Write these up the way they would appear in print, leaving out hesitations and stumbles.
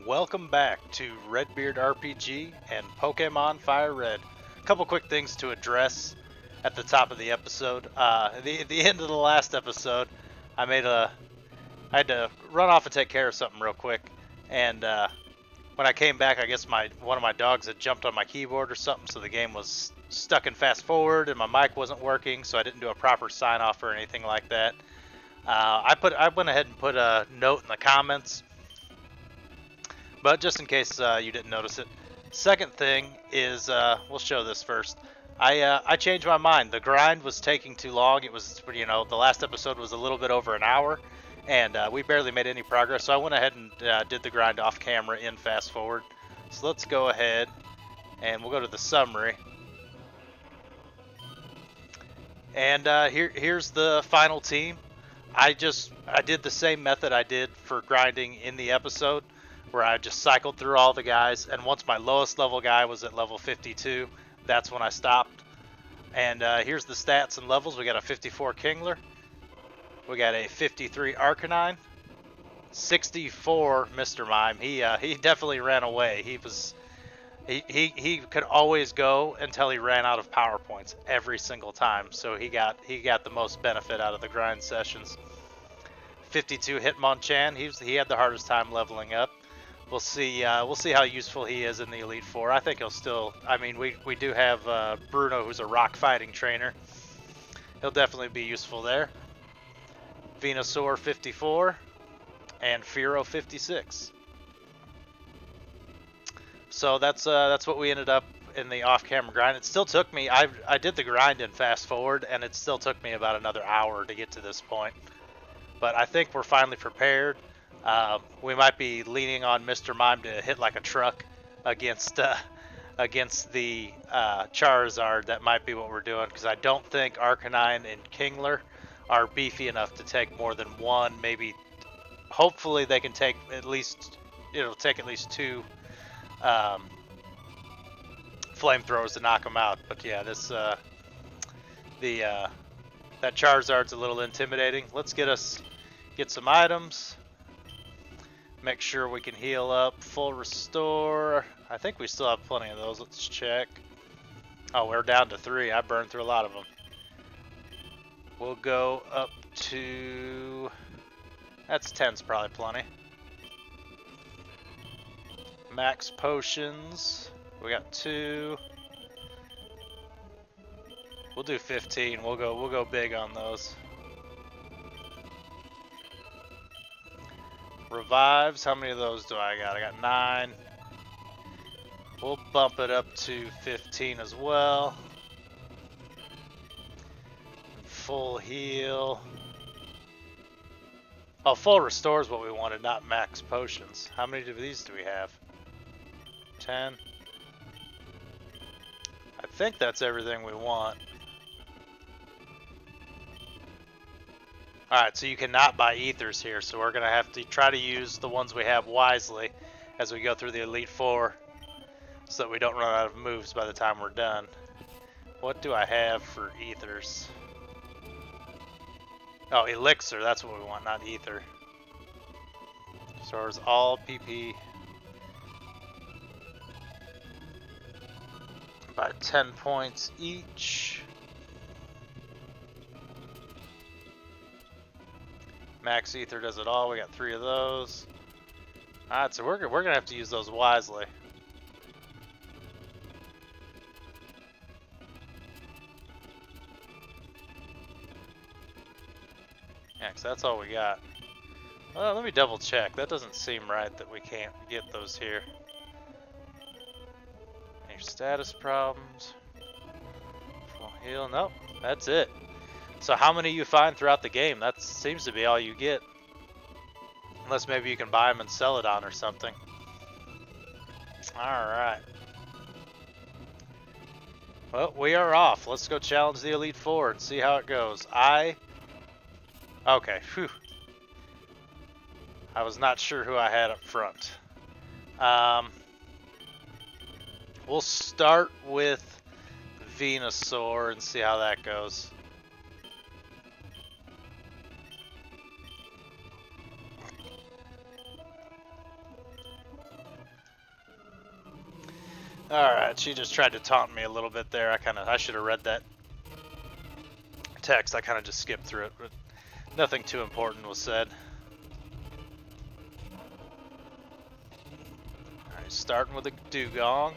Welcome back to Redbeard RPG and Pokemon Fire Red. A couple quick things to address at the top of the episode. The end of the last episode, I had to run off and take care of something real quick, and when I came back, I guess one of my dogs had jumped on my keyboard or something, so the game was stuck in fast forward, and my mic wasn't working, so I didn't do a proper sign off or anything like that. I went ahead and put a note in the comments. But just in case you didn't notice it, second thing is we'll show this first. I changed my mind. The grind was taking too long. It was the last episode was a little bit over an hour, and we barely made any progress. So I went ahead and did the grind off camera in fast forward. So let's go ahead and we'll go to the summary. And here's the final team. I did the same method I did for grinding in the episode, where I just cycled through all the guys, and once my lowest level guy was at level 52, that's when I stopped. And here's the stats and levels. We got a 54 Kingler, we got a 53 Arcanine, 64 Mr. Mime. He definitely ran away. He could always go until he ran out of power points every single time. So he got the most benefit out of the grind sessions. 52 Hitmonchan. He had the hardest time leveling up. We'll see how useful he is in the Elite Four. I think he'll still. I mean, we do have Bruno, who's a rock fighting trainer. He'll definitely be useful there. Venusaur 54 and Fearow 56. So that's what we ended up in the off-camera grind. It still took me. I did the grind in fast forward, and it still took me about another hour to get to this point. But I think we're finally prepared. We might be leaning on Mr. Mime to hit like a truck against the Charizard. That might be what we're doing, because I don't think Arcanine and Kingler are beefy enough to take more than one. Maybe, hopefully, they can take at least. It'll take at least two flamethrowers to knock them out. But yeah, that Charizard's a little intimidating. Let's get some items. Make sure we can heal up. Full restore. I think we still have plenty of those. Let's check. Oh, we're down to 3. I burned through a lot of them. We'll go up to... That's 10's probably plenty. Max potions. We got 2. We'll do 15. We'll go big on those. Revives, how many of those do I got? I got 9. We'll bump it up to 15 as well. Full heal. Oh, full restore is what we wanted, not max potions. How many of these do we have? 10. I think that's everything we want. Alright, so you cannot buy ethers here, so we're going to have to try to use the ones we have wisely as we go through the Elite Four, so that we don't run out of moves by the time we're done. What do I have for ethers? Oh, elixir, that's what we want, not ether. So it's all PP. About 10 points each. Max ether does it all. We got 3 of those. Alright, so we're gonna have to use those wisely. Yeah, 'cause that's all we got. Well, let me double check. That doesn't seem right that we can't get those here. Any status problems? Full heal? Nope, that's it. So how many you find throughout the game? That seems to be all you get. Unless maybe you can buy them and sell it on or something. Alright. Well, we are off. Let's go challenge the Elite Four and see how it goes. Okay, phew. I was not sure who I had up front. We'll start with Venusaur and see how that goes. Alright, she just tried to taunt me a little bit there. I should have read that text. I kind of just skipped through it, but nothing too important was said. Alright, starting with a dugong.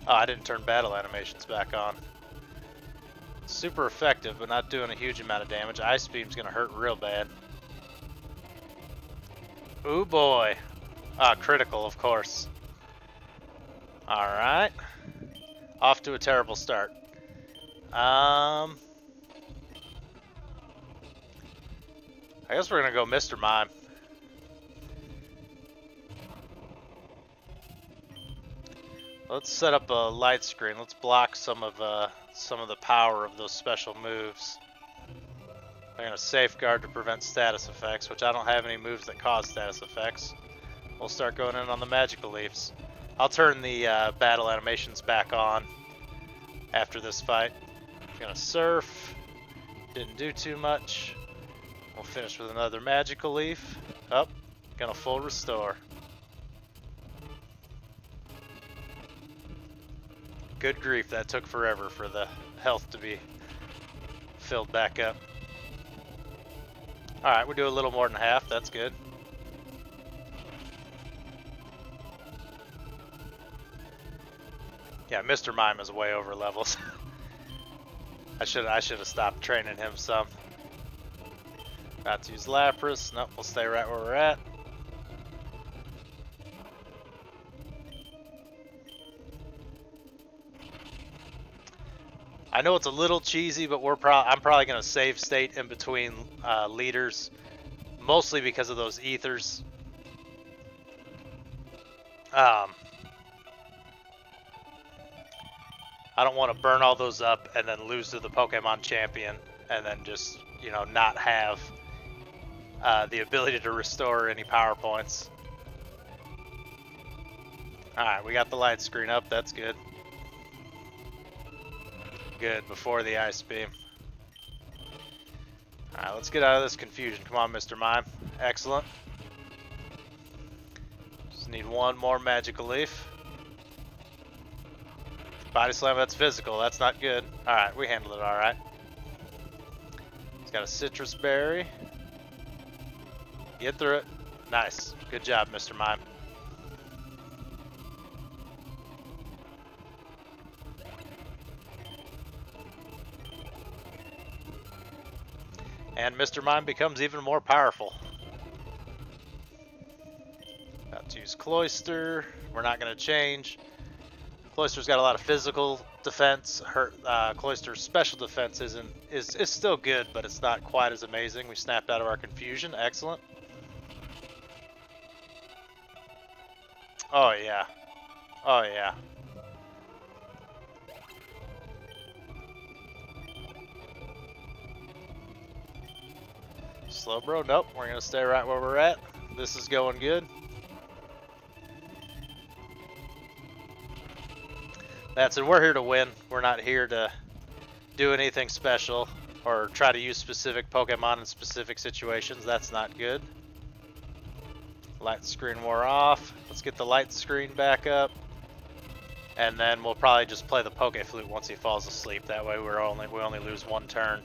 Oh, I didn't turn battle animations back on. Super effective, but not doing a huge amount of damage. Ice Beam's gonna hurt real bad. Ooh boy. Ah, critical, of course. Alright. Off to a terrible start. I guess we're gonna go Mr. Mime. Let's set up a light screen. Let's block some of the power of those special moves. I'm gonna safeguard to prevent status effects, which I don't have any moves that cause status effects. We'll start going in on the magical leaves. I'll turn the battle animations back on after this fight. Gonna surf. Didn't do too much. We'll finish with another magical leaf. Up. Gonna full restore. Good grief, that took forever for the health to be filled back up. Alright, we do a little more than half, that's good. Yeah, Mr. Mime is way over levels. I should have stopped training him some. Not to use Lapras. Nope, we'll stay right where we're at. I know it's a little cheesy, but I'm probably going to save state in between leaders, mostly because of those ethers. I don't want to burn all those up and then lose to the Pokemon champion and then just, you know, not have the ability to restore any power points. Alright, we got the light screen up, that's good. Good, before the Ice Beam. Alright, let's get out of this confusion. Come on, Mr. Mime. Excellent. Just need one more Magical Leaf. Body Slam, that's physical. That's not good. Alright, we handled it alright. He's got a Citrus Berry. Get through it. Nice. Good job, Mr. Mime. And Mr. Mime becomes even more powerful. About to use Cloyster. We're not going to change. Cloyster's got a lot of physical defense. Cloyster's special defense is still good, but it's not quite as amazing. We snapped out of our confusion. Excellent. Oh yeah. Oh yeah. Slowbro, nope, we're gonna stay right where we're at. This is going good. That's it, we're here to win. We're not here to do anything special or try to use specific Pokemon in specific situations. That's not good. Light screen wore off. Let's get the light screen back up. And then we'll probably just play the Poke Flute once he falls asleep. That way we only lose one turn.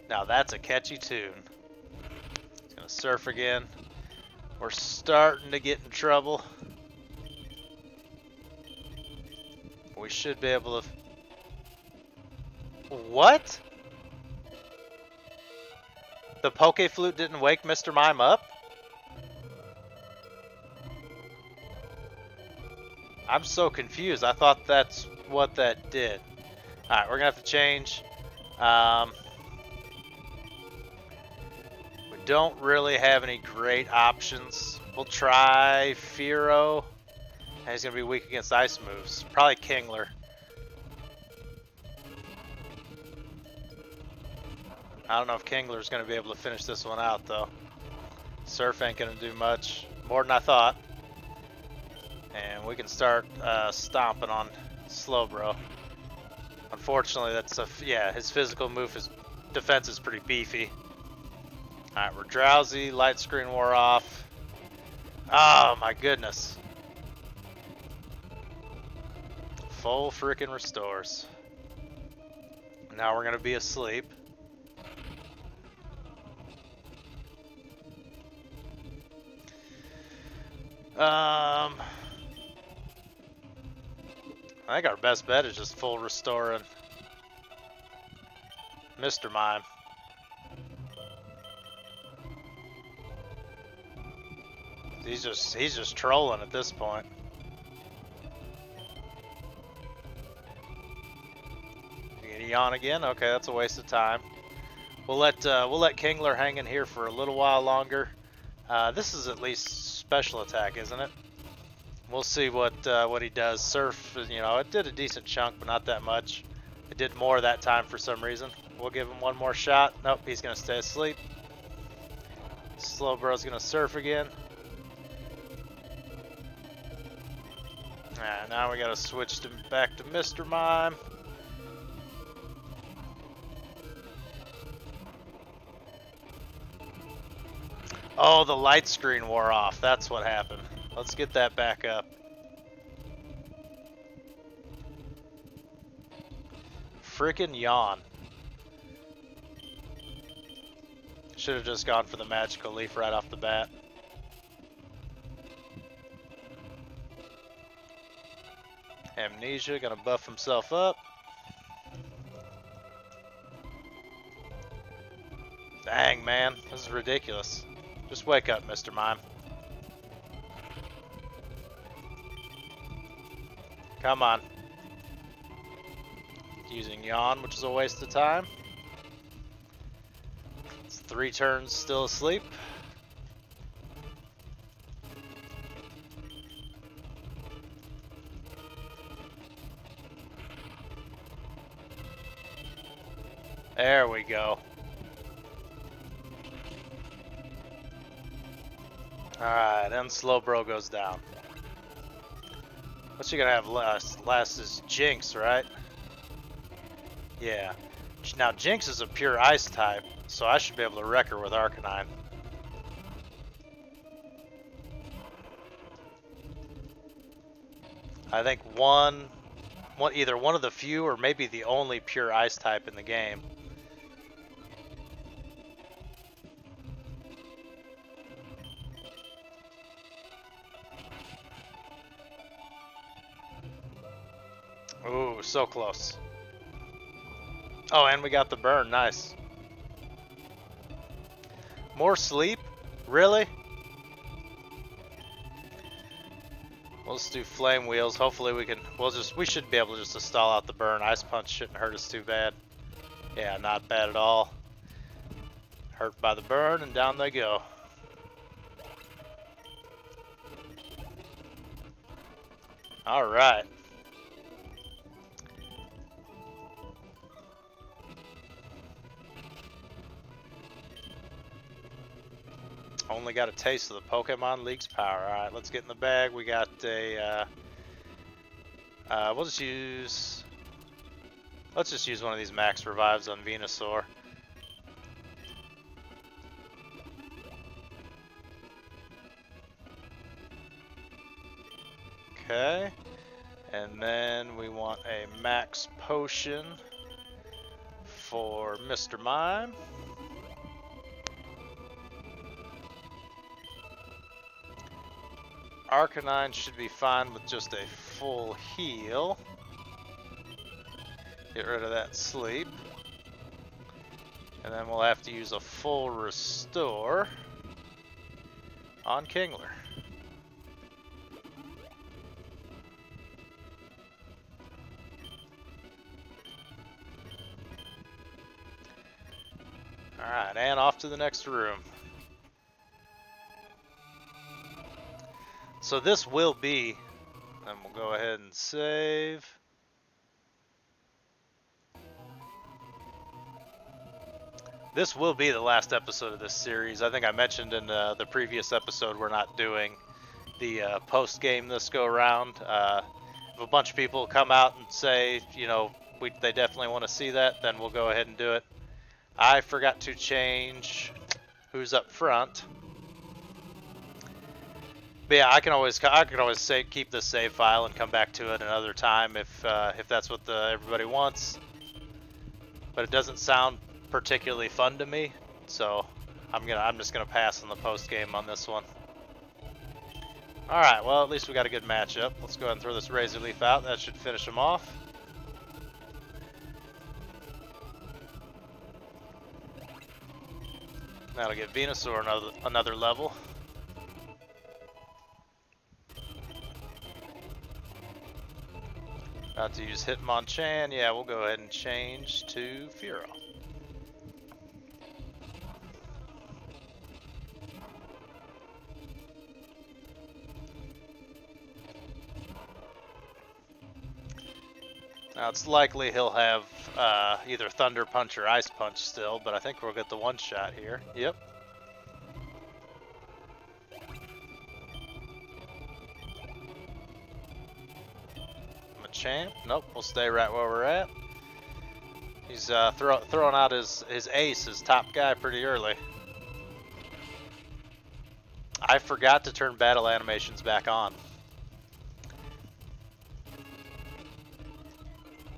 Now that's a catchy tune. He's gonna surf again. We're starting to get in trouble. We should be able to... What? The Poke Flute didn't wake Mr. Mime up? I'm so confused. I thought that's what that did. Alright, we're gonna have to change. We don't really have any great options. We'll try Fearow. And he's gonna be weak against ice moves. Probably Kingler. I don't know if Kingler's gonna be able to finish this one out though. Surf ain't gonna do much. More than I thought. And we can start stomping on Slowbro. Unfortunately, that's yeah, his physical move, his defense is pretty beefy. Alright, we're drowsy, light screen wore off. Oh my goodness. Full freaking restores. Now we're gonna be asleep. I think our best bet is just full restore and Mr. Mime. He's just trolling at this point. You gonna yawn again? Okay, that's a waste of time. We'll let Kingler hang in here for a little while longer. This is at least special attack, isn't it? We'll see what he does. Surf, you know, it did a decent chunk, but not that much. It did more that time for some reason. We'll give him one more shot. Nope, he's gonna stay asleep. Slowbro's gonna surf again. Now we gotta switch back to Mr. Mime. Oh, the light screen wore off. That's what happened. Let's get that back up. Frickin' yawn. Should have just gone for the magical leaf right off the bat. Amnesia, gonna buff himself up. Dang, man, this is ridiculous. Just wake up, Mr. Mime. Come on. Using yawn, which is a waste of time. It's 3 turns still asleep. There we go. Alright, and Slowbro goes down. What's she gonna have last? Last is Jinx, right? Yeah. Now Jinx is a pure ice type, so I should be able to wreck her with Arcanine. I think either one of the few or maybe the only pure ice type in the game. Ooh, so close. Oh, and we got the burn. Nice. More sleep? Really? We'll just do flame wheels. Hopefully we should be able just to stall out the burn. Ice punch shouldn't hurt us too bad. Yeah, not bad at all. Hurt by the burn and down they go. All right. Only got a taste of the Pokemon League's power. Alright, let's get in the bag. We got a, let's just use one of these max revives on Venusaur. Okay, and then we want a max potion for Mr. Mime. Arcanine should be fine with just a full heal. Get rid of that sleep. And then we'll have to use a full restore on Kingler. Alright, and off to the next room. So this will be, and we'll go ahead and save. This will be the last episode of this series. I think I mentioned in the previous episode we're not doing the post game this go around. If a bunch of people come out and say, you know, they definitely want to see that, then we'll go ahead and do it. I forgot to change who's up front. But yeah, I can always say keep this save file and come back to it another time if that's what everybody wants. But it doesn't sound particularly fun to me, so I'm just gonna pass on the post game on this one. All right, well at least we got a good matchup. Let's go ahead and throw this Razor Leaf out. That should finish him off. That'll get Venusaur another level. About to use Hitmonchan. Yeah, we'll go ahead and change to Fearow. Now it's likely he'll have either Thunder Punch or Ice Punch still, but I think we'll get the one shot here. Yep. Champ. Nope, we'll stay right where we're at. He's throwing out his ace, his top guy, pretty early. I forgot to turn battle animations back on.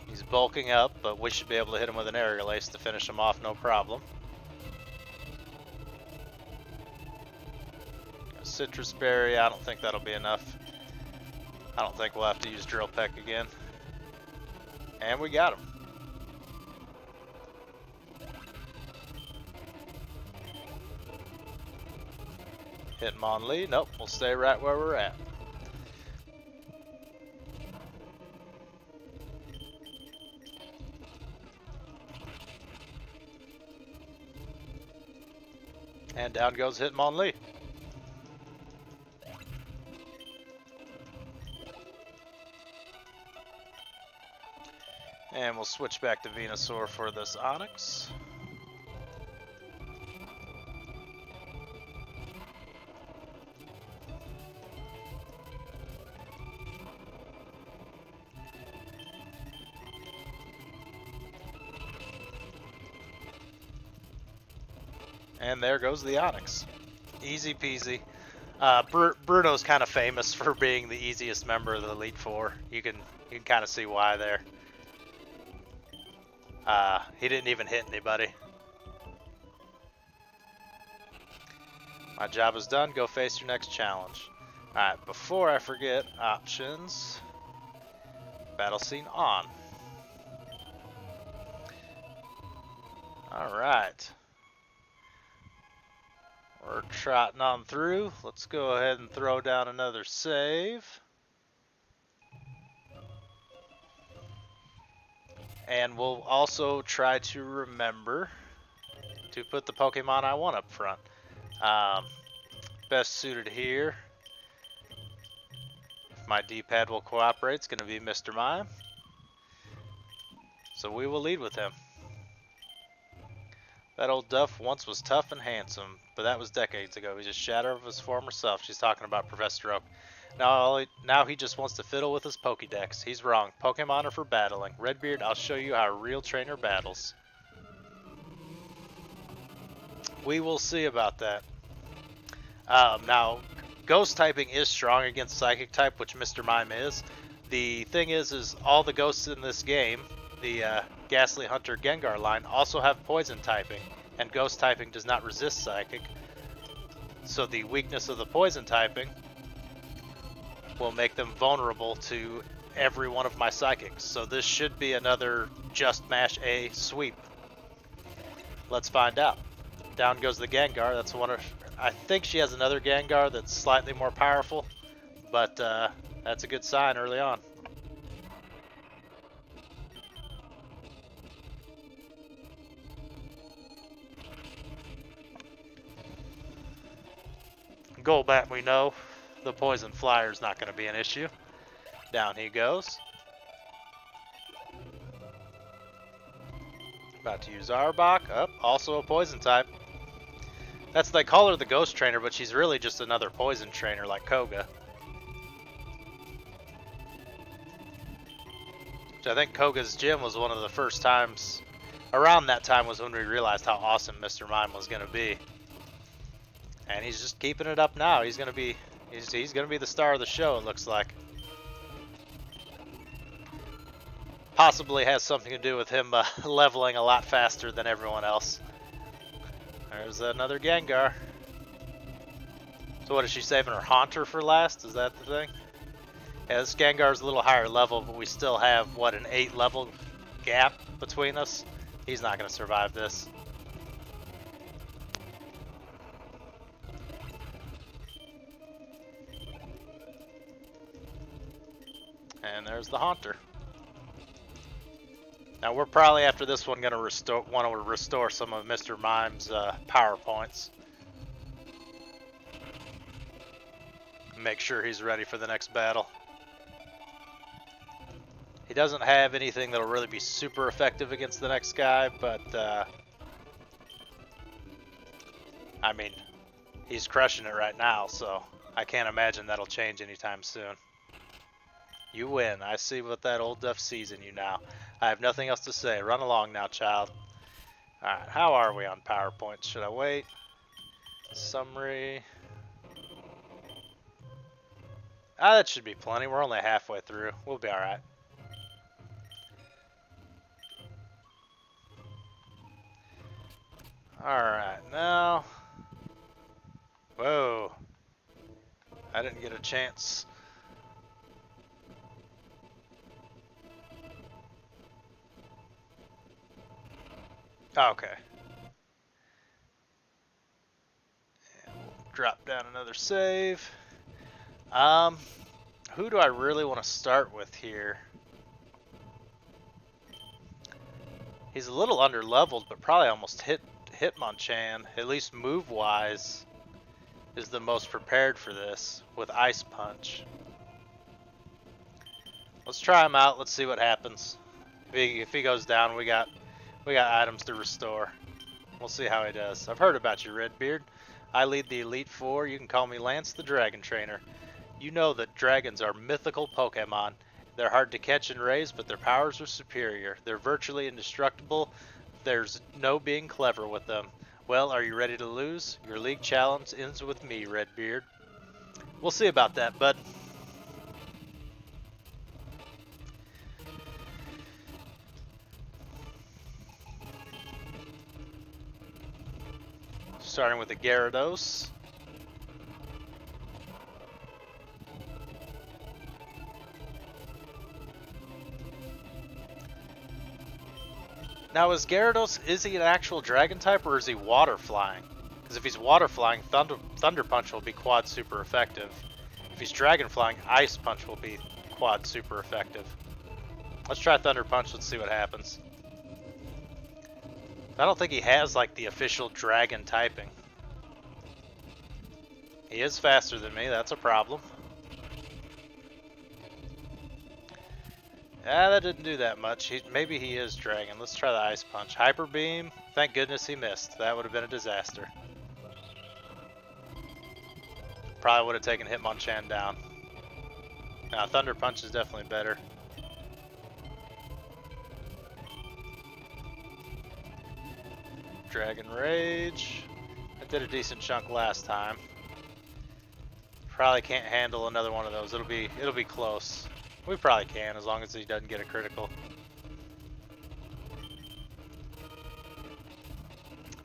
He's bulking up, but we should be able to hit him with an aerial ace to finish him off, no problem. Citrus Berry, I don't think that'll be enough. I don't think we'll have to use Drill Peck again. And we got him. Hitmonlee, nope, we'll stay right where we're at. And down goes Hitmonlee. And we'll switch back to Venusaur for this Onix. And there goes the Onix. Easy peasy. Bruno's kind of famous for being the easiest member of the Elite Four. You can kind of see why there. He didn't even hit anybody. My job is done. Go face your next challenge. Alright, before I forget, options. Battle scene on. Alright. We're trotting on through. Let's go ahead and throw down another save. And we'll also try to remember to put the Pokemon I want up front. Best suited here, if my D-pad will cooperate, it's going to be Mr. Mime. So we will lead with him. That old Duff once was tough and handsome, but that was decades ago. He's a shadow of his former self. She's talking about Professor Oak. Now he just wants to fiddle with his Pokédex. He's wrong. Pokemon are for battling. Redbeard, I'll show you how a real trainer battles. We will see about that. Now, Ghost typing is strong against Psychic type, which Mr. Mime is. The thing is all the ghosts in this game, the Ghastly Hunter Gengar line, also have Poison typing, and Ghost typing does not resist Psychic. So the weakness of the Poison typing will make them vulnerable to every one of my Psychics. So this should be another just mash A sweep. Let's find out. Down goes the Gengar. That's one of, I think she has another Gengar that's slightly more powerful, but that's a good sign early on. Golbat, we know. The Poison Flyer is not going to be an issue. Down he goes. About to use Arbok. Up, also a poison type. They call her the ghost trainer, but she's really just another poison trainer like Koga. Which I think Koga's gym was one of the first times. Around that time was when we realized how awesome Mr. Mime was going to be. And he's just keeping it up now. He's gonna be the star of the show, it looks like. Possibly has something to do with him leveling a lot faster than everyone else. There's another Gengar. So what is she saving her Haunter for last? Is that the thing? Yeah, this Gengar's a little higher level, but we still have, what, an 8 level gap between us? He's not gonna survive this. And there's the Haunter. Now we're probably after this one gonna want to restore some of Mr. Mime's power points. Make sure he's ready for the next battle. He doesn't have anything that'll really be super effective against the next guy, but I mean, he's crushing it right now, so I can't imagine that'll change anytime soon. You win. I see what that old duff sees in you now. I have nothing else to say. Run along now, child. Alright, how are we on PowerPoint? Should I wait? Summary. That should be plenty. We're only halfway through. We'll be alright. Alright, now. Whoa. I didn't get a chance. Okay. And we'll drop down another save. Who do I really want to start with here? He's a little under leveled, but probably almost Hitmonchan, at least move wise, is the most prepared for this with Ice Punch. Let's try him out. Let's see what happens. If he goes down, we got items to restore. We'll see how he does. I've heard about you, Redbeard. I lead the Elite Four. You can call me Lance the Dragon Trainer. You know that dragons are mythical Pokemon. They're hard to catch and raise, but their powers are superior. They're virtually indestructible. There's no being clever with them. Well, are you ready to lose? Your league challenge ends with me, Redbeard. We'll see about that, bud. Starting with the Gyarados. Now is he an actual dragon type or is he water flying? Because if he's water flying, Thunder Punch will be quad super effective. If he's dragon flying, Ice Punch will be quad super effective. Let's try Thunder Punch, let's see what happens. I don't think he has like the official dragon typing. He is faster than me, that's a problem. Yeah, that didn't do that much. Maybe he is dragon. Let's try the Ice Punch. Hyper Beam. Thank goodness he missed. That would have been a disaster. Probably would have taken Hitmonchan down. Now, Thunder Punch is definitely better. Dragon Rage. I did a decent chunk last time. Probably can't handle another one of those. It'll be close. We probably can, as long as he doesn't get a critical.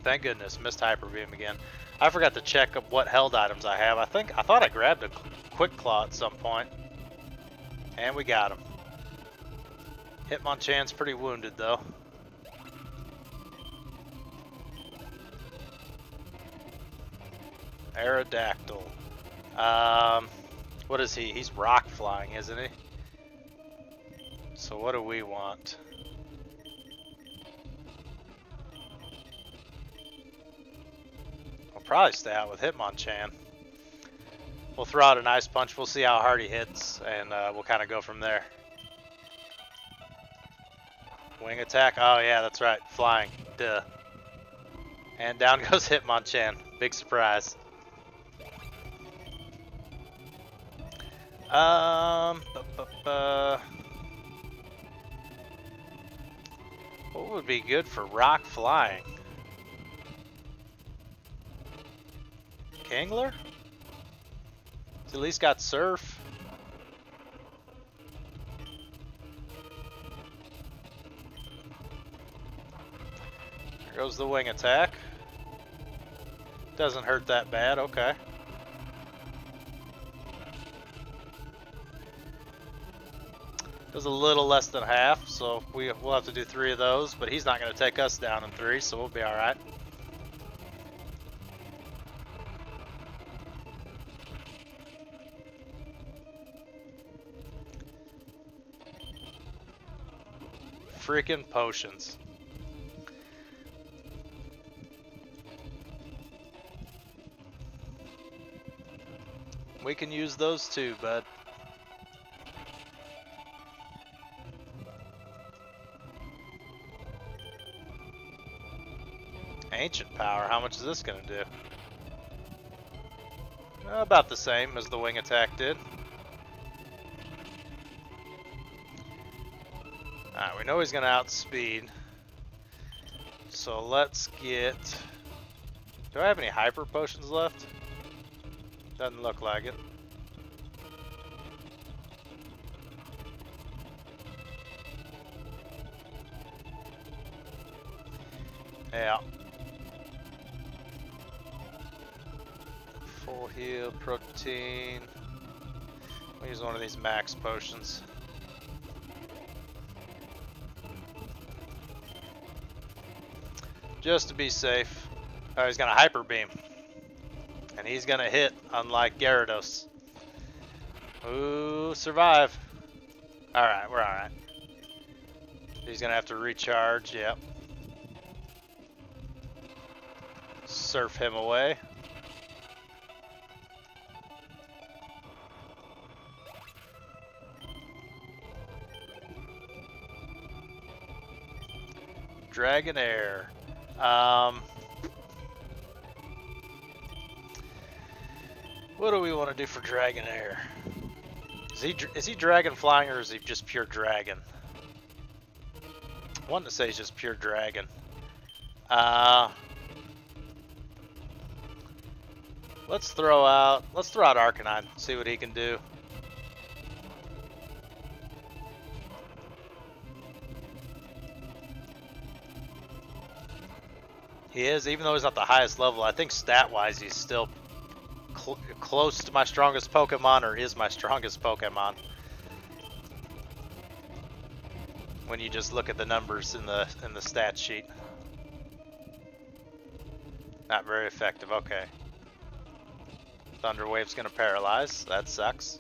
Thank goodness, missed Hyper Beam again. I forgot to check up what held items I have. I thought I grabbed a Quick Claw at some point. And we got him. Hitmonchan's pretty wounded though. Aerodactyl. What is he? He's rock flying, isn't he? So what do we want? We'll probably stay out with Hitmonchan. We'll throw out an Ice Punch, we'll see how hard he hits, and we'll kind of go from there. Wing attack. Oh yeah, that's right. Flying. Duh. And down goes Hitmonchan. Big surprise. What would be good for rock flying? Kangler? He's at least got surf. There goes the wing attack. Doesn't hurt that bad, okay. Does a little less than half, so we'll have to do 3 of those, but he's not going to take us down in 3, so we'll be alright. Freaking potions. We can use those too, bud. Ancient power, how much is this going to do? About the same as the wing attack did. Alright, we know he's going to outspeed. So let's get... Do I have any hyper potions left? Doesn't look like it. Yeah. Full heal, protein. I'll use one of these max potions. Just to be safe. Oh, he's gonna hyper beam. And he's gonna hit, unlike Gyarados. Ooh, survive. Alright, we're alright. He's gonna have to recharge, yep. Surf him away. Dragonair. What do we want to do for Dragonair? Is he dragon flying or is he just pure dragon? I want to say he's just pure dragon. Let's throw out Arcanine, see what he can do. He is, even though he's not the highest level, I think stat-wise he's still close to my strongest Pokemon, or is my strongest Pokemon. When you just look at the numbers in the stat sheet. Not very effective, okay. Thunder Wave's gonna paralyze, that sucks.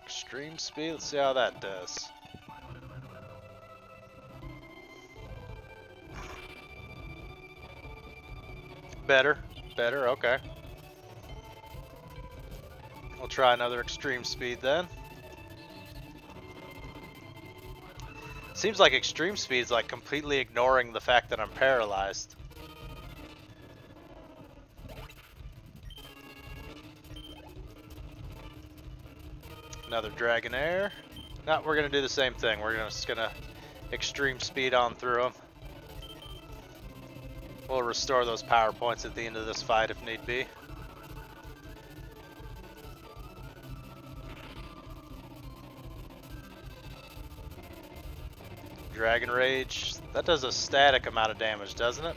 Extreme speed, let's see how that does. Better, okay. We'll try another extreme speed then. Seems like extreme speed's like completely ignoring the fact that I'm paralyzed. Another Dragonair. No, we're gonna do the same thing. We're just gonna extreme speed on through him. We'll restore those power points at the end of this fight if need be. Dragon Rage. That does a static amount of damage, doesn't it?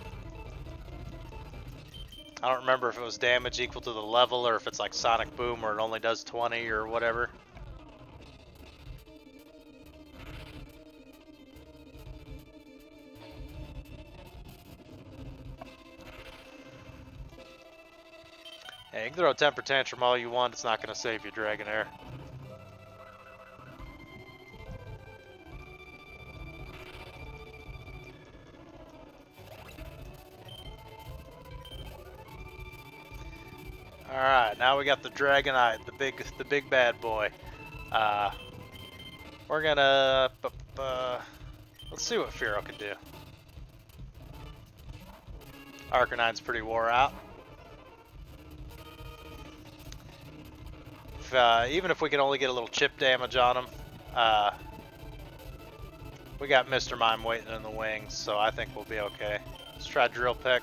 I don't remember if it was damage equal to the level or if it's like Sonic Boom where it only does 20 or whatever. Hey, you can throw a temper tantrum all you want, it's not going to save you, Dragonair. Alright, now we got the Dragonite, the big bad boy. We're gonna let's see what Fearow can do. Arcanine's pretty wore out. Even if we can only get a little chip damage on him, we got Mr. Mime waiting in the wings, so I think we'll be okay. Let's try Drill Peck.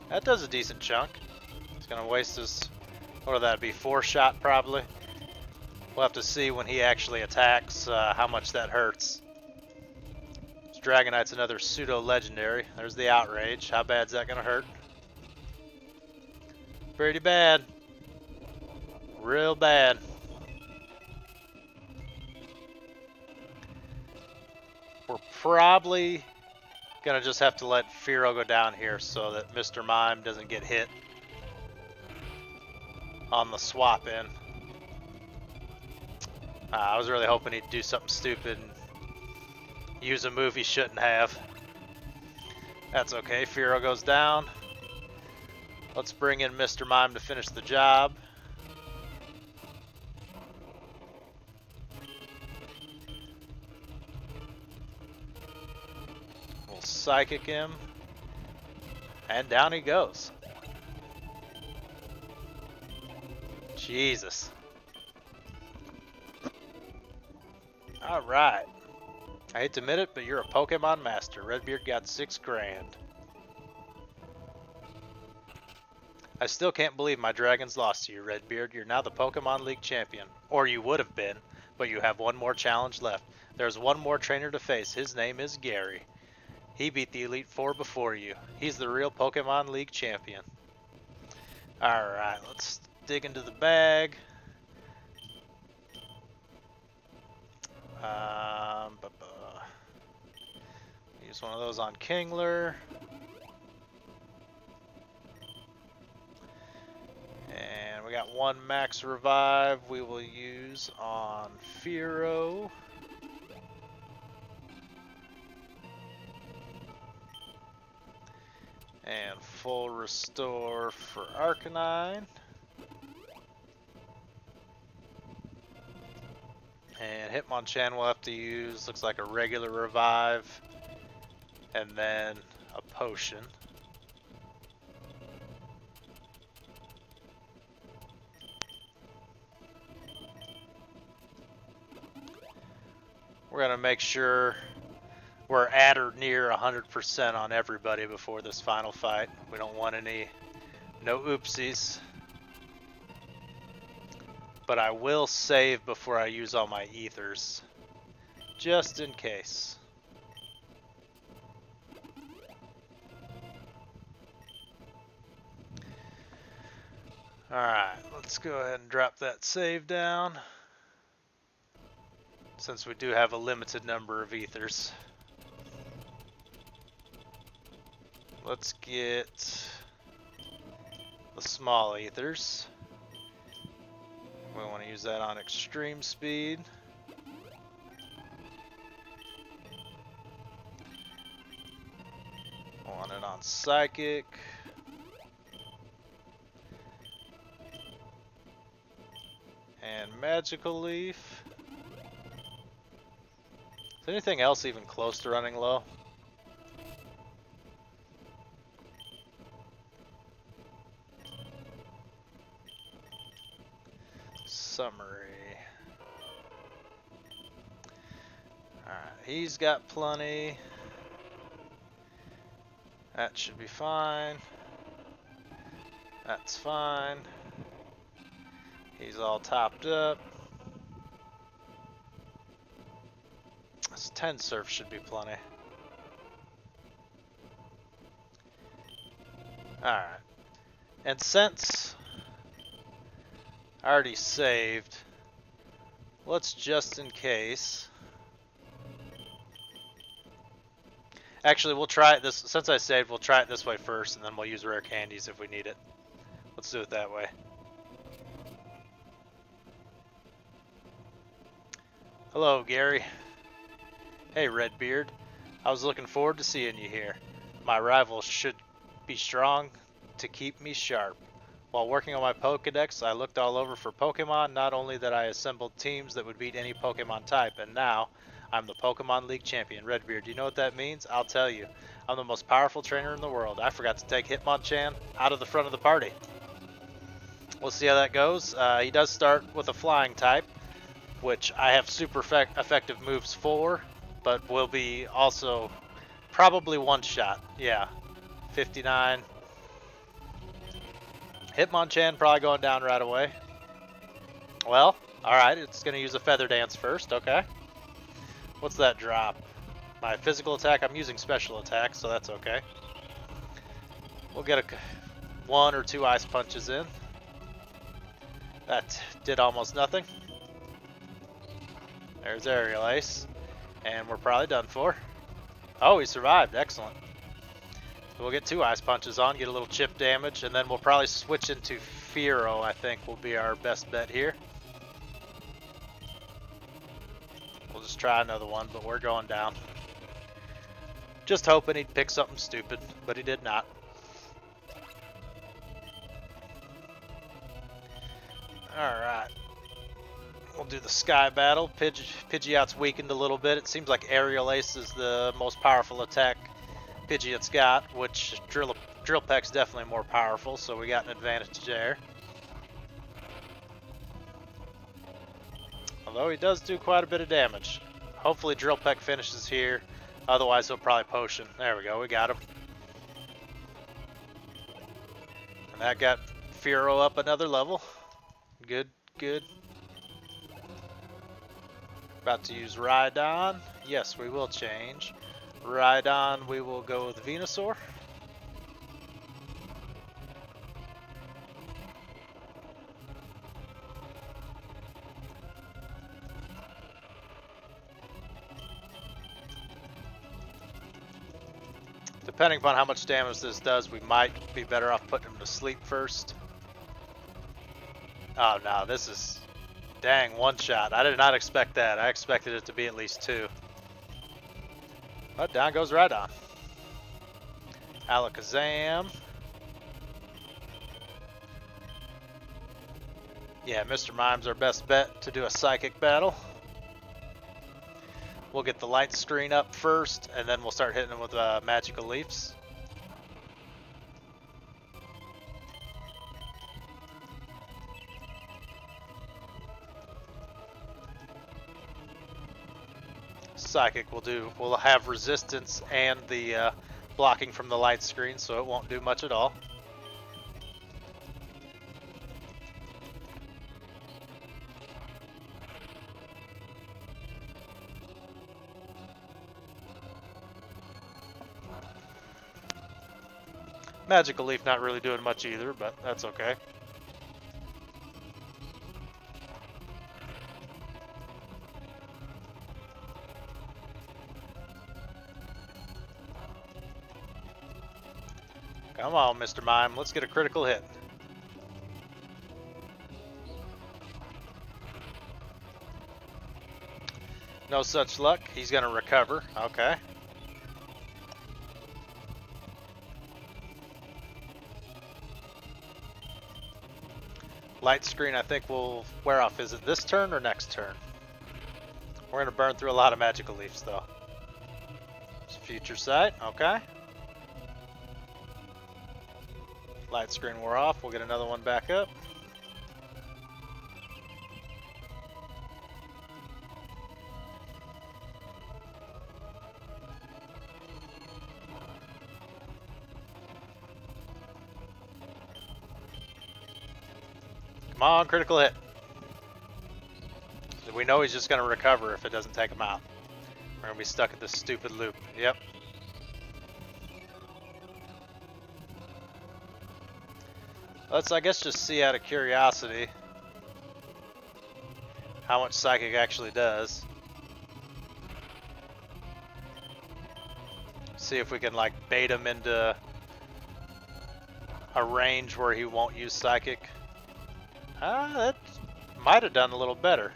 That does a decent chunk. He's gonna waste his, what would that be, 4-shot probably. We'll have to see when he actually attacks how much that hurts. This Dragonite's another pseudo-legendary. There's the Outrage. How bad's that gonna hurt? Pretty bad. Real bad. We're probably gonna just have to let Fearow go down here so that Mr. Mime doesn't get hit on the swap in. I was really hoping he'd do something stupid and use a move he shouldn't have. That's okay, Fearow goes down. Let's bring in Mr. Mime to finish the job. We'll Psychic him. And down he goes. Jesus. Alright. I hate to admit it, but you're a Pokemon master. Redbeard got 6 grand. I still can't believe my dragons lost to you, Redbeard. You're now the Pokemon League champion. Or you would have been, but you have one more challenge left. There's one more trainer to face. His name is Gary. He beat the Elite Four before you. He's the real Pokemon League champion. Alright, let's dig into the bag. Use one of those on Kingler. And we got one max revive we will use on Fearow. And full restore for Arcanine. And Hitmonchan we'll have to use, looks like a regular revive. And then a potion. We're going to make sure we're at or near 100% on everybody before this final fight. We don't want no oopsies. But I will save before I use all my ethers, just in case. Alright, let's go ahead and drop that save down, since we do have a limited number of ethers. Let's get the small ethers. We want to use that on extreme speed. Want it on psychic. And magical leaf. Is anything else even close to running low? Summary. Alright, he's got plenty. That should be fine. That's fine. He's all topped up. This 10 surf should be plenty. Alright. And since I already saved, let's just in case. Actually, we'll try it this, since I saved, we'll try it this way first, and then we'll use rare candies if we need it. Let's do it that way. Hello, Gary. Hey, Redbeard. I was looking forward to seeing you here. My rival should be strong to keep me sharp. While working on my Pokedex, I looked all over for Pokemon. Not only that, I assembled teams that would beat any Pokemon type, and now I'm the Pokemon League champion. Redbeard, do you know what that means? I'll tell you. I'm the most powerful trainer in the world. I forgot to take Hitmonchan out of the front of the party. We'll see how that goes. He does start with a flying type, which I have super effective moves for, but will be also probably one shot. Yeah, 59. Hitmonchan probably going down right away. Well, alright, it's going to use a Feather Dance first, okay. What's that drop? My physical attack, I'm using special attack, so that's okay. We'll get 1 or 2 Ice Punches in. That did almost nothing. There's Aerial Ace. And we're probably done for. Oh, he survived, excellent. We'll get 2 Ice Punches on, get a little chip damage, and then we'll probably switch into Fearow, I think will be our best bet here. We'll just try another one, but we're going down. Just hoping he'd pick something stupid, but he did not. Alright. We'll do the Sky Battle. Pidgeot's weakened a little bit. It seems like Aerial Ace is the most powerful attack Pidgeot's got, which Drill Peck's definitely more powerful, so we got an advantage there. Although he does do quite a bit of damage. Hopefully Drill Peck finishes here, otherwise he'll probably potion. There we go, we got him. And that got Fearow up another level. Good, good. About to use Rhydon. Yes, we will change. Rhydon, we will go with Venusaur. Depending upon how much damage this does, we might be better off putting him to sleep first. Oh no, this is... Dang, 1 shot. I did not expect that. I expected it to be at least 2. But down goes Rhydon. Alakazam. Yeah, Mr. Mime's our best bet to do a Psychic battle. We'll get the light screen up first, and then we'll start hitting him with Magical Leafs. Psychic will have resistance and the blocking from the light screen, so it won't do much at all. Magical Leaf not really doing much either, but that's okay. Come on, Mr. Mime, let's get a critical hit. No such luck, he's gonna recover, okay. Light screen I think will wear off, is it this turn or next turn? We're gonna burn through a lot of Magical Leafs though. It's Future Sight, okay. Light screen wore off, we'll get another one back up. Come on, critical hit. We know he's just going to recover if it doesn't take him out. We're going to be stuck at this stupid loop. Yep. Let's, I guess, just see out of curiosity how much Psychic actually does. See if we can, like, bait him into a range where he won't use Psychic. That might have done a little better.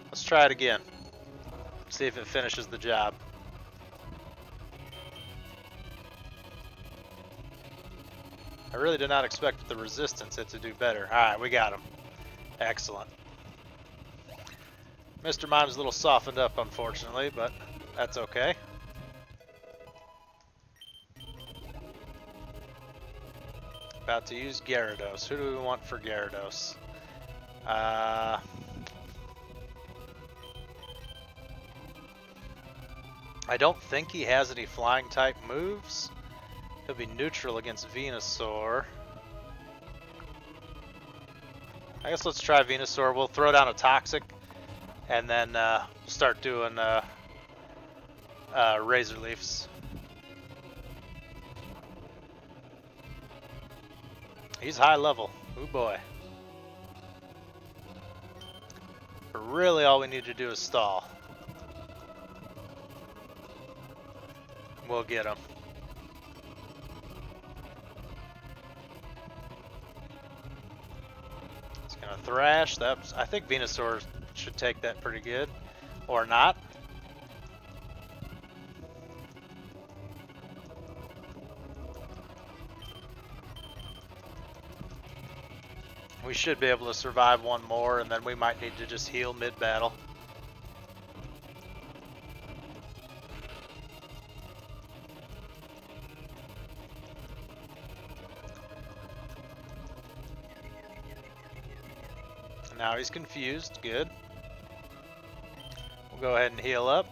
Let's try it again. See if it finishes the job. I really did not expect the resistance it to do better. Alright, we got him. Excellent. Mr. Mime's a little softened up, unfortunately, but that's okay. About to use Gyarados. Who do we want for Gyarados? I don't think he has any flying type moves. He'll be neutral against Venusaur. I guess let's try Venusaur. We'll throw down a Toxic and then start doing Razor Leafs. He's high level. Ooh boy. But really all we need to do is stall. We'll get him. He's gonna Thrash. I think Venusaur should take that pretty good. Or not. We should be able to survive one more, and then we might need to just heal mid-battle. Now he's confused. Good. We'll go ahead and heal up.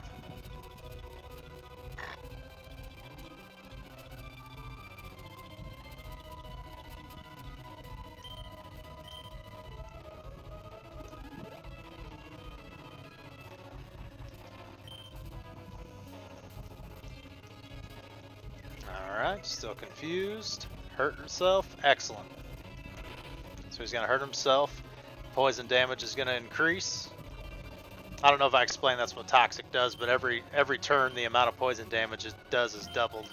Alright, still confused. Hurt himself. Excellent. So he's going to hurt himself. Poison damage is going to increase. I don't know if I explained that's what Toxic does, but every turn the amount of poison damage it does is doubled.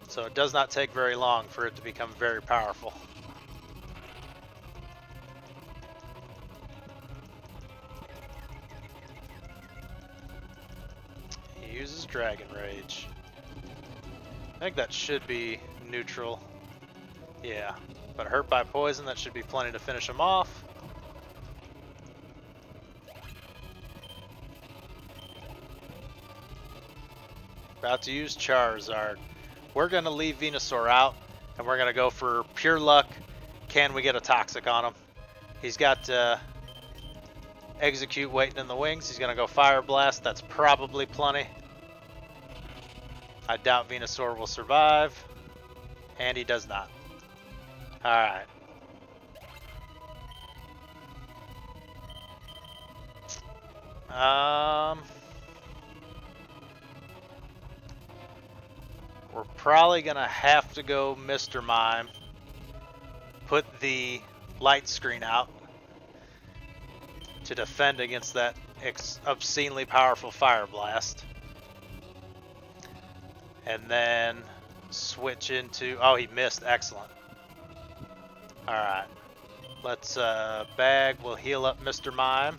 So it does not take very long for it to become very powerful. He uses Dragon Rage. I think that should be neutral. Yeah. But hurt by poison, that should be plenty to finish him off. About to use Charizard. We're going to leave Venusaur out, and we're going to go for pure luck. Can we get a Toxic on him? He's got Execute waiting in the wings. He's going to go Fire Blast. That's probably plenty. I doubt Venusaur will survive. And he does not. Alright. We're probably gonna have to go Mr. Mime. Put the light screen out to defend against that obscenely powerful Fire Blast. And then switch into... Oh, he missed. Excellent. Alright, let's bag, we'll heal up Mr. Mime.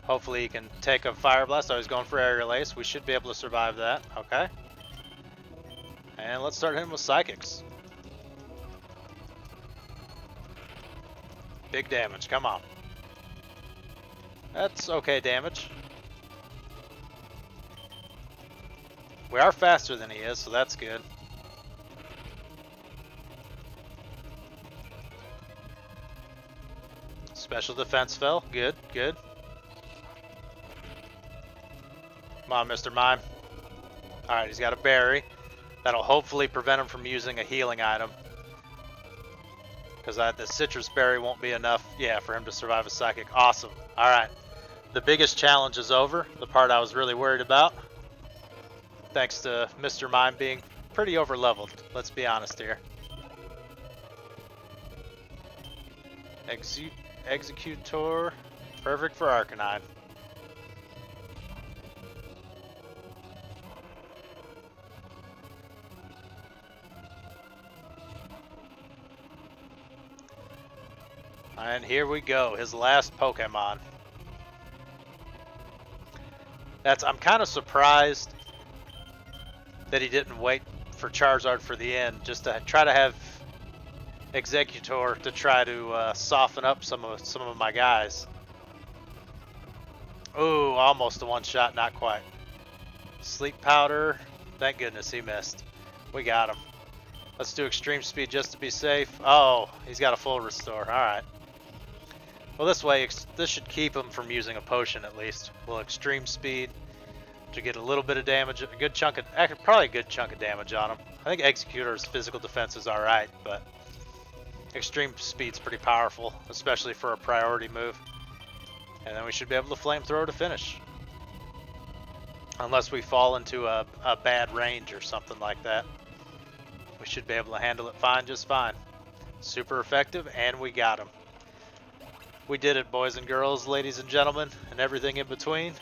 Hopefully he can take a Fire Blast. Oh, he's going for Aerial Ace. We should be able to survive that. Okay. And let's start hitting with Psychics. Big damage, come on. That's okay damage. We are faster than he is, so that's good. Special defense fell. Good, good. Come on, Mr. Mime. Alright, he's got a berry. That'll hopefully prevent him from using a healing item. Because the citrus berry won't be enough, yeah, for him to survive a Psychic. Awesome. Alright. The biggest challenge is over. The part I was really worried about. Thanks to Mr. Mime being pretty over-leveled, let's be honest here. Executor, perfect for Arcanine. And here we go, his last Pokemon. I'm kind of surprised that he didn't wait for Charizard for the end, just to try to have Executor to try to soften up some of my guys. Ooh, almost a one-shot, not quite. Sleep Powder, thank goodness he missed. We got him. Let's do Extreme Speed just to be safe. Oh, he's got a full restore, alright. Well, this way, this should keep him from using a potion at least. We'll Extreme Speed to get a little bit of damage, probably a good chunk of damage on him. I think Executor's physical defense is alright, but Extreme Speed's pretty powerful, especially for a priority move. And then we should be able to Flamethrower to finish. Unless we fall into a bad range or something like that. We should be able to handle it just fine. Super effective, and we got him. We did it, boys and girls, ladies and gentlemen, and everything in between.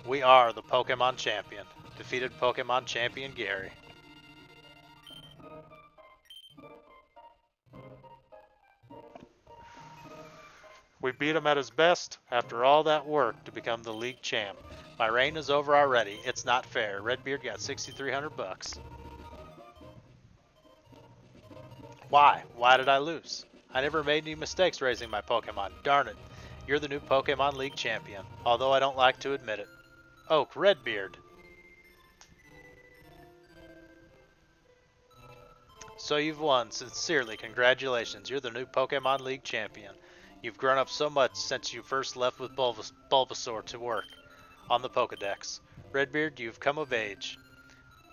We are the Pokemon Champion. Defeated Pokemon Champion Gary. We beat him at his best after all that work to become the league champ. My reign is over already. It's not fair. Redbeard got 6,300 bucks. Why? Why did I lose? I never made any mistakes raising my Pokemon. Darn it. You're the new Pokemon League champion, although I don't like to admit it. Oak, Redbeard. So you've won. Sincerely, congratulations. You're the new Pokemon League champion. You've grown up so much since you first left with Bulbasaur to work on the Pokedex. Redbeard, you've come of age.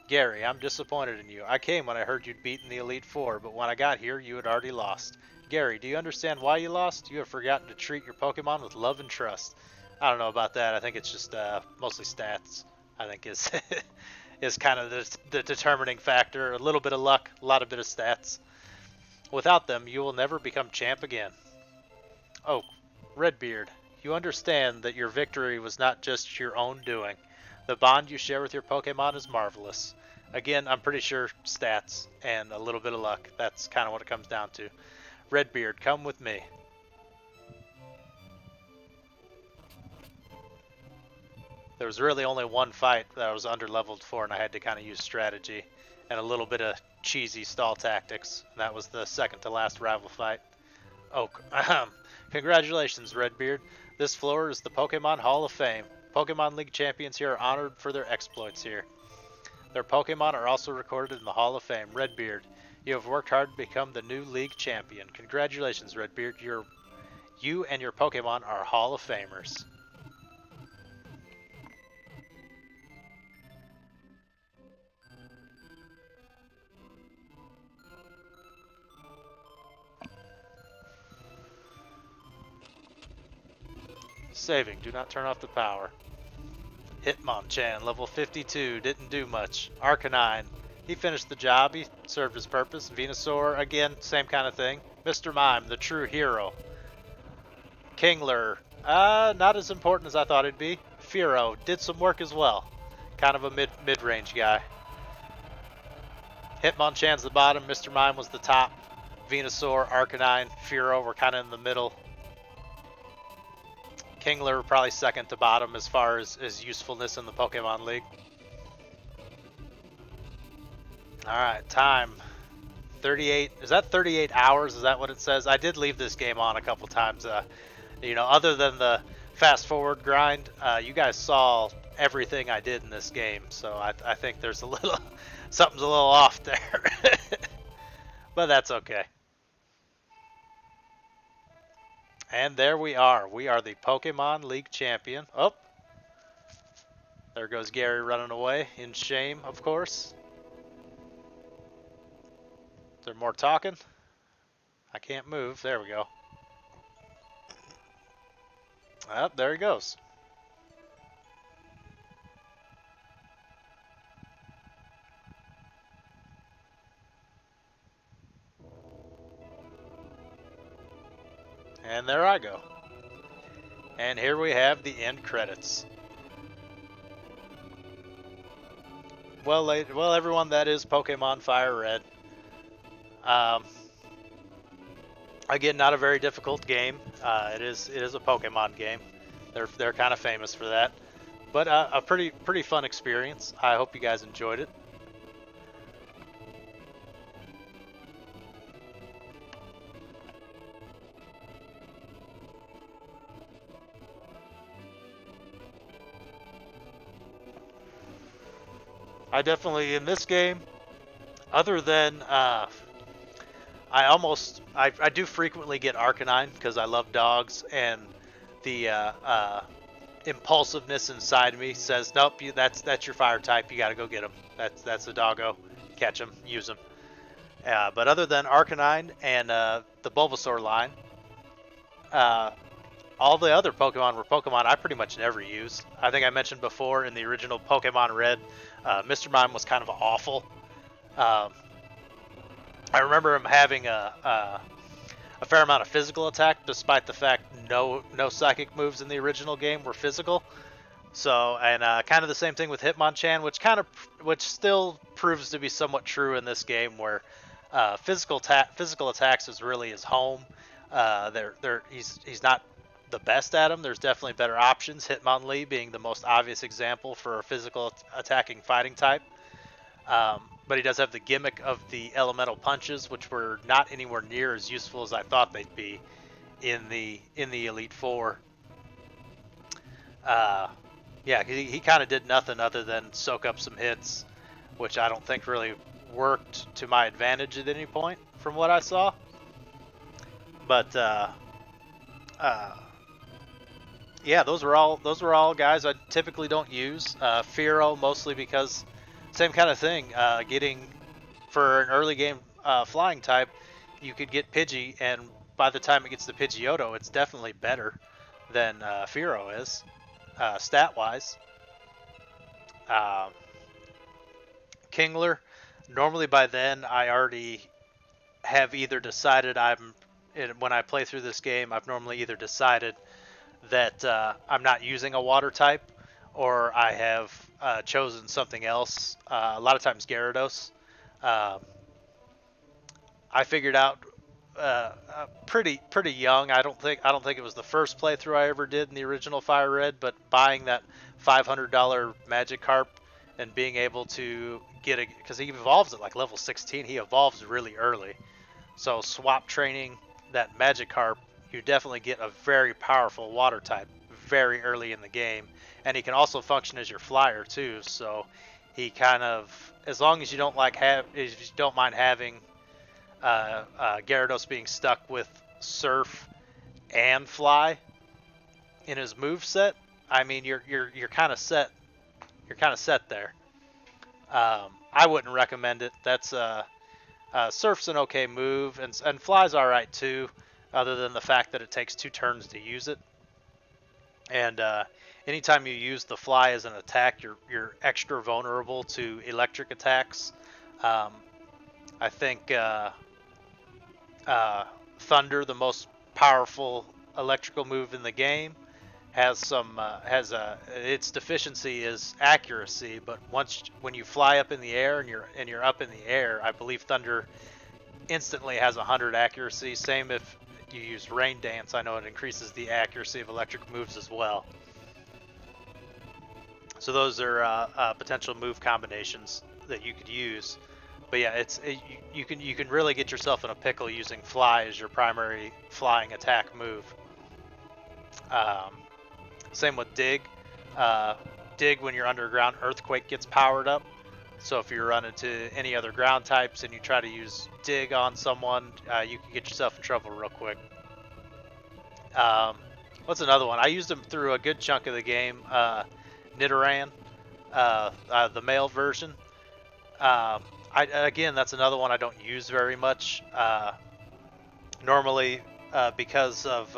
Gary, I'm disappointed in you. I came when I heard you'd beaten the Elite Four, but when I got here, you had already lost. Gary, do you understand why you lost? You have forgotten to treat your Pokemon with love and trust. I don't know about that. I think it's just mostly stats. I think is is kind of the determining factor. A little bit of luck, a lot of bit of stats. Without them, you will never become champ again. Oh, Redbeard, you understand that your victory was not just your own doing. The bond you share with your Pokemon is marvelous. Again, I'm pretty sure stats and a little bit of luck. That's kind of what it comes down to. Redbeard, come with me. There was really only one fight that I was underleveled for, and I had to kind of use strategy and a little bit of cheesy stall tactics. And that was the second to last rival fight. Oh, congratulations, Redbeard. This floor is the Pokemon Hall of Fame. Pokemon League champions here are honored for their exploits here. Their Pokemon are also recorded in the Hall of Fame. Redbeard, you have worked hard to become the new League champion. Congratulations, Redbeard. You and your Pokemon are Hall of Famers. Saving, do not turn off the power. Hitmonchan, level 52, didn't do much. Arcanine, he finished the job, he served his purpose. Venusaur, again, same kind of thing. Mr. Mime, the true hero. Kingler, not as important as I thought it'd be. Fearow, did some work as well. Kind of a mid-range guy. Hitmonchan's the bottom, Mr. Mime was the top. Venusaur, Arcanine, Fearow were kind of in the middle. Kingler probably second to bottom as far as usefulness in the Pokemon League. Alright, time. 38. Is that 38 hours? Is that what it says? I did leave this game on a couple times. You know, other than the fast forward grind, you guys saw everything I did in this game. So I think there's a little, something's a little off there. But that's okay. And there we are. We are the Pokemon League champion. Oh, there goes Gary running away in shame, of course. Is there more talking? I can't move. There we go. Oh, there he goes. And there I go. And here we have the end credits. Well, everyone, that is Pokemon Fire Red. Again, not a very difficult game. It is a Pokemon game. They're kind of famous for that. But a pretty fun experience. I hope you guys enjoyed it. I definitely in this game, other than I do frequently get Arcanine because I love dogs, and the impulsiveness inside me says, nope, that's your fire type. You got to go get him. That's the doggo. Catch him, use him. But other than Arcanine and the Bulbasaur line, uh, all the other Pokemon were Pokemon I pretty much never used. I think I mentioned before in the original Pokemon Red, Mr. Mime was kind of awful. Um, I remember him having a fair amount of physical attack, despite the fact no psychic moves in the original game were physical. So, and kind of the same thing with Hitmonchan, which still proves to be somewhat true in this game, where physical attacks is really his home. He's not the best at them. There's definitely better options. Hitmonlee being the most obvious example for a physical attacking fighting type. But he does have the gimmick of the elemental punches, which were not anywhere near as useful as I thought they'd be in the Elite Four. Yeah, he kind of did nothing other than soak up some hits, which I don't think really worked to my advantage at any point from what I saw. But yeah, those were all guys I typically don't use. Fearow mostly because same kind of thing. Getting for an early game flying type, you could get Pidgey, and by the time it gets to Pidgeotto, it's definitely better than Fearow is, stat wise. Kingler, normally by then I already have either decided when I play through this game, I've normally either decided that I'm not using a water type, or I have chosen something else. A lot of times Gyarados. Um, I figured out pretty young. I don't think it was the first playthrough I ever did in the original Fire Red, but buying that $500 Magikarp and being able to get a, because he evolves at like level 16, he evolves really early. So swap training that Magikarp, you definitely get a very powerful water type very early in the game, and he can also function as your flyer too. So he kind of, as long as you don't if you don't mind having Gyarados being stuck with Surf and Fly in his move set, I mean you're kind of set. You're kind of set there. I wouldn't recommend it. That's Surf's an okay move, and Fly's all right too, other than the fact that it takes 2 turns to use it. And anytime you use the Fly as an attack, you're extra vulnerable to electric attacks. I think Thunder, the most powerful electrical move in the game, its deficiency is accuracy, but when you fly up in the air and you're up in the air, I believe Thunder instantly has 100 accuracy. Same if you use Rain Dance, I know it increases the accuracy of electric moves as well. So those are potential move combinations that you could use. But yeah, you can really get yourself in a pickle using Fly as your primary flying attack move. Same with Dig. Dig, when you're underground, Earthquake gets powered up. So if you run into any other ground types and you try to use Dig on someone, you can get yourself in trouble real quick. What's another one? I used them through a good chunk of the game. Nidoran, the male version. Again, that's another one I don't use very much. Normally, because of,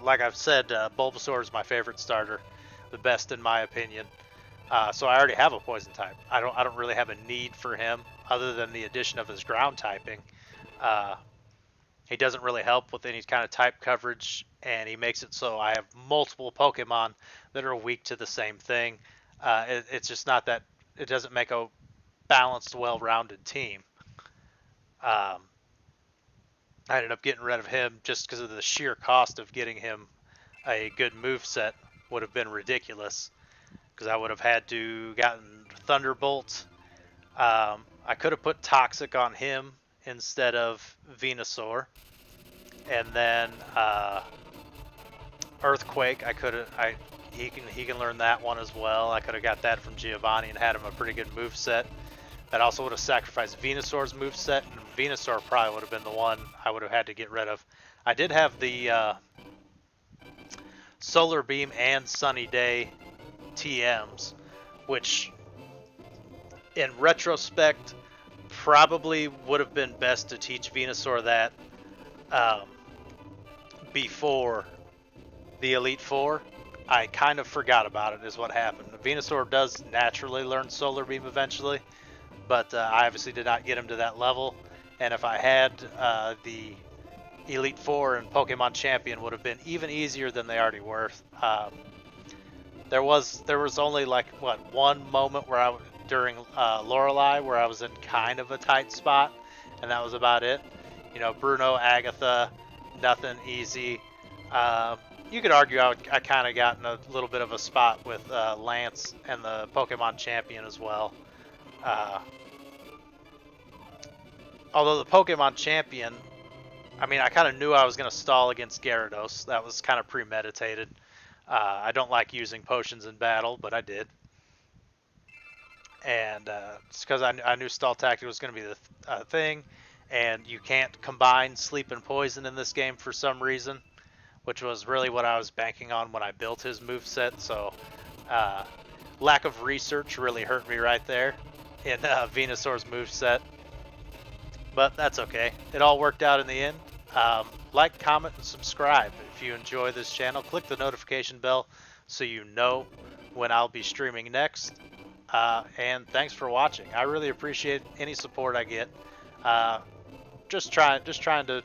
like I've said, Bulbasaur is my favorite starter, the best in my opinion. So I already have a poison type. I don't really have a need for him other than the addition of his ground typing. He doesn't really help with any kind of type coverage, and he makes it so I have multiple Pokemon that are weak to the same thing. It's just not that, it doesn't make a balanced, well-rounded team. I ended up getting rid of him just because of the sheer cost of getting him a good move set would have been ridiculous, because I would have had to gotten Thunderbolt. I could have put Toxic on him instead of Venusaur, and then Earthquake. He can learn that one as well. I could have got that from Giovanni and had him a pretty good move set. That also would have sacrificed Venusaur's move set, and Venusaur probably would have been the one I would have had to get rid of. I did have the Solar Beam and Sunny Day TMs, which in retrospect probably would have been best to teach Venusaur that before the Elite Four. I kind of forgot about it is what happened. Venusaur does naturally learn Solar Beam eventually, but I obviously did not get him to that level, and if I had the Elite Four and Pokemon Champion, would have been even easier than they already were. There was only like one moment where during Lorelei where I was in kind of a tight spot, and that was about it. You know, Bruno, Agatha, nothing easy. You could argue I kind of got in a little bit of a spot with Lance and the Pokemon Champion as well. Although the Pokemon Champion, I mean, I kind of knew I was going to stall against Gyarados. That was kind of premeditated. I don't like using potions in battle, but I did. And it's because I knew stall tactic was going to be the thing. And you can't combine sleep and poison in this game for some reason, which was really what I was banking on when I built his moveset. So lack of research really hurt me right there in Venusaur's moveset. But that's okay. It all worked out in the end. Like, comment, and subscribe if you enjoy this channel. Click the notification bell so you know when I'll be streaming next. And thanks for watching. I really appreciate any support I get. Just trying to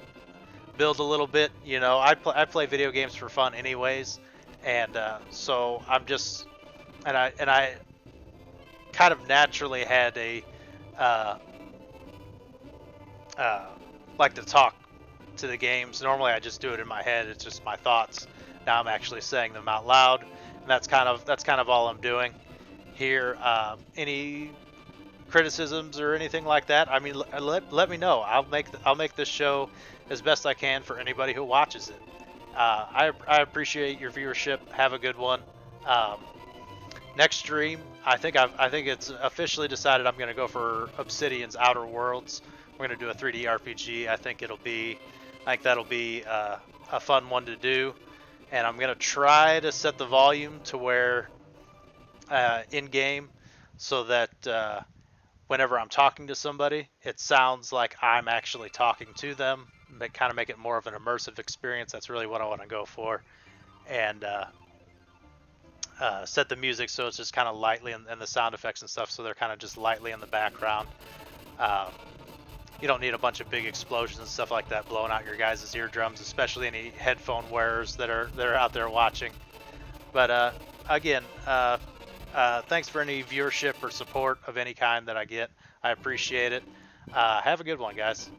build a little bit. You know, I play video games for fun anyways, and so I'm just and I kind of naturally had a like to talk to the games. Normally I just do it in my head. It's just my thoughts. Now I'm actually saying them out loud, and that's kind of all I'm doing here. Any criticisms or anything like that, I mean, let me know. I'll make this show as best I can for anybody who watches it. I appreciate your viewership. Have a good one. Next stream, I think it's officially decided I'm going to go for Obsidian's Outer Worlds. We're going to do a 3D RPG. I think that'll be a fun one to do, and I'm going to try to set the volume to where in game, so that whenever I'm talking to somebody, it sounds like I'm actually talking to them. Kind of make it more of an immersive experience. That's really what I want to go for, and set the music so it's just kind of lightly, and the sound effects and stuff, so they're kind of just lightly in the background. You don't need a bunch of big explosions and stuff like that blowing out your guys' eardrums, especially any headphone wearers that are out there watching. But again, thanks for any viewership or support of any kind that I get. I appreciate it. Have a good one, guys.